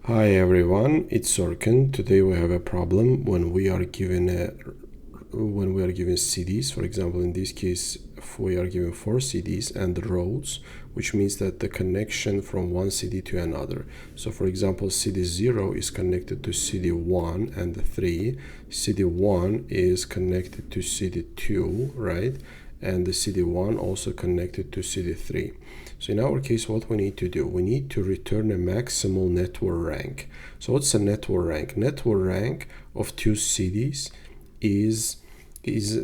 Hi everyone, it's Sorkin. Today we have a problem when we are given CDs. For example, in this case, if we are given 4 CDs and rows, which means that the connection from one CD to another. So for example, CD 0 is connected to CD 1 and 3. CD 1 is connected to CD 2, right? And the CD1 also connected to CD3. So in our case, what we need to do, we need to return a maximal network rank. So what's a network rank? Network rank of two CDs is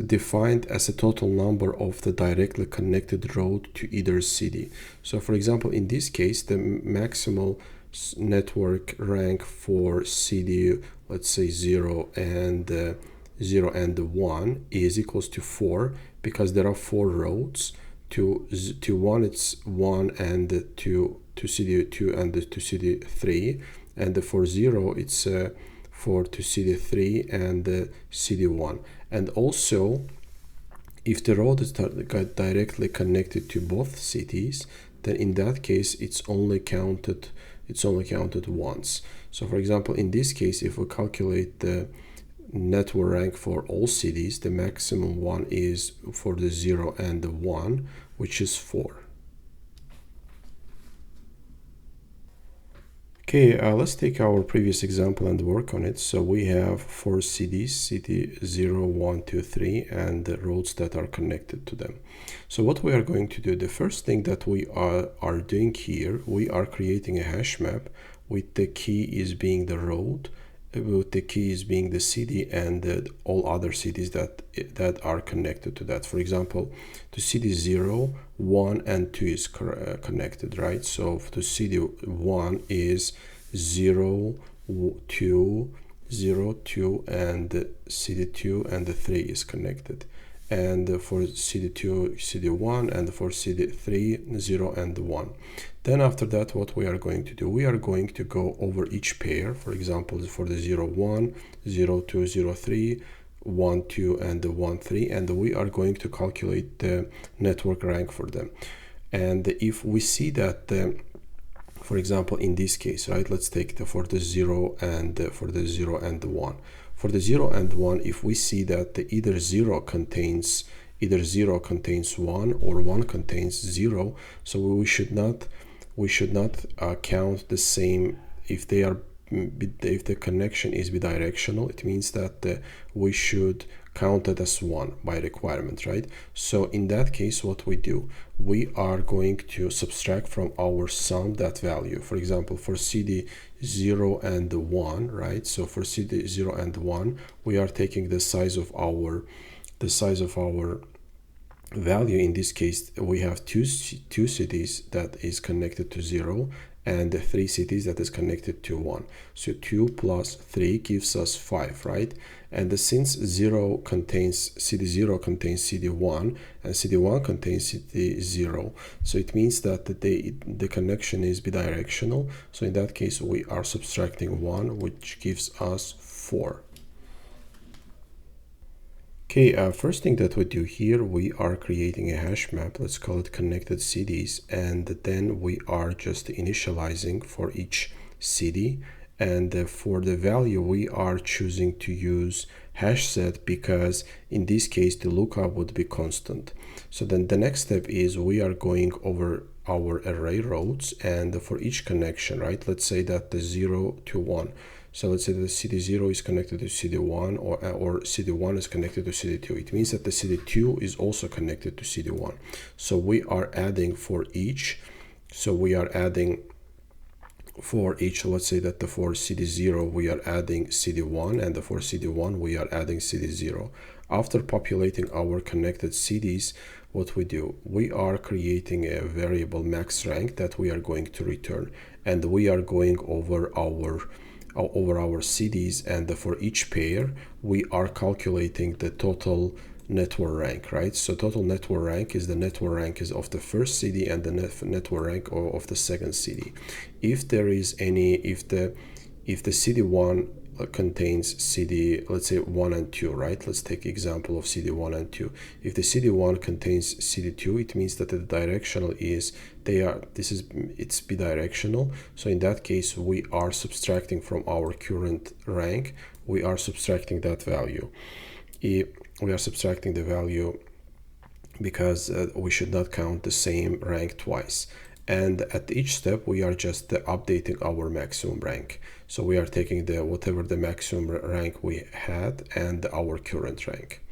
defined as a total number of the directly connected road to either CD. So for example, in this case, the maximal network rank for CD, let's say 0 and 1 is equals to 4, because there are 4 roads. To 1 it's 1, and to CD2 and to CD3, and for 0 it's 4 to CD3 and CD1. And also, if the road is directly connected to both CDs, then in that case it's only counted once. So for example, in this case, if we calculate the network rank for all CDs, the maximum one is for the 0 and the 1, which is 4. Okay, let's take our previous example and work on it. So we have 4 CDs, CD 0, 1, 2, 3, and the roads that are connected to them. So what we are going to do, the first thing that we are doing here, we are creating a hash map with the key is being the road, with the keys being the CD and all other CDs that are connected to that. For example, to CD 0, 1 and 2 is connected, right? So to CD 1 is 0, 2, 0, 2, and CD 2 and the 3 is connected. And for CD2, CD1, and for CD3, 0 and 1. Then after that, what we are going to do, we are going to go over each pair. For example, for the 0, 1, 0, 2, 0, 3, 1, 2, and the 1, 3, and we are going to calculate the network rank for them. And if we see that, for example, in this case, right, let's take for the 0 and the 1. For the 0 and 1, if we see that either 0 contains 1 or 1 contains 0, so we should not count the same if the connection is bidirectional. It means that we should count it as 1 by requirement, right? So in that case, what we do, we are going to subtract from our sum that value. For example, for CD 0 and 1, right? So for CD 0 and 1, we are taking the size of our value. In this case, we have two cities that is connected to 0 and 3 cities that is connected to 1. So 2 plus 3 gives us 5, right? And since CD 0 contains CD1 and CD1 contains CD0, so it means that the connection is bidirectional. So in that case, we are subtracting 1, which gives us 4. Okay, first thing that we do here, we are creating a hash map. Let's call it connected CDs, and then we are just initializing for each CD. And for the value, we are choosing to use hash set, because in this case the lookup would be constant. So then the next step is we are going over our array roads, and for each connection, right, let's say that the 0 to 1. So let's say that the CD0 is connected to CD1, or CD1 is connected to CD2. It means that the CD2 is also connected to CD1. So we are adding for each. So we are adding for each, let's say that for CD0 we are adding CD1, and for CD1 we are adding CD0. After populating our connected CDs, what we do, we are creating a variable max rank that we are going to return, and we are going over our CDs, and for each pair we are calculating the total network rank, right? So total network rank is the network rank is of the first CD and the network rank of the second CD. If there is any, if the CD1, contains CD, let's say 1 and 2, right? Let's take example of CD 1 and 2. If the CD 1 contains CD 2, it means that the directional is it's bidirectional. So in that case, we are subtracting from our current rank, we are subtracting that value. We are subtracting the value because we should not count the same rank twice. And at each step, we are just updating our maximum rank. So we are taking whatever the maximum rank we had and our current rank.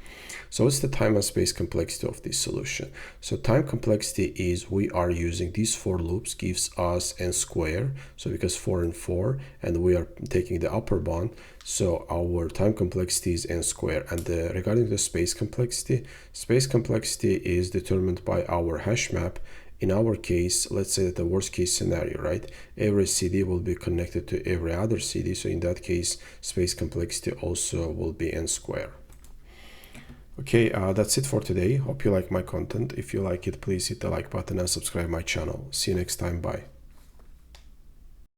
So what's the time and space complexity of this solution? So time complexity is we are using these for loops gives us n square. So because 4 and 4, and we are taking the upper bound. So our time complexity is n square. And regarding the space complexity is determined by our hash map. In our case, let's say that the worst case scenario, right? Every CD will be connected to every other CD. So in that case, space complexity also will be n square. Okay, that's it for today. Hope you like my content. If you like it, please hit the like button and subscribe my channel. See you next time. Bye.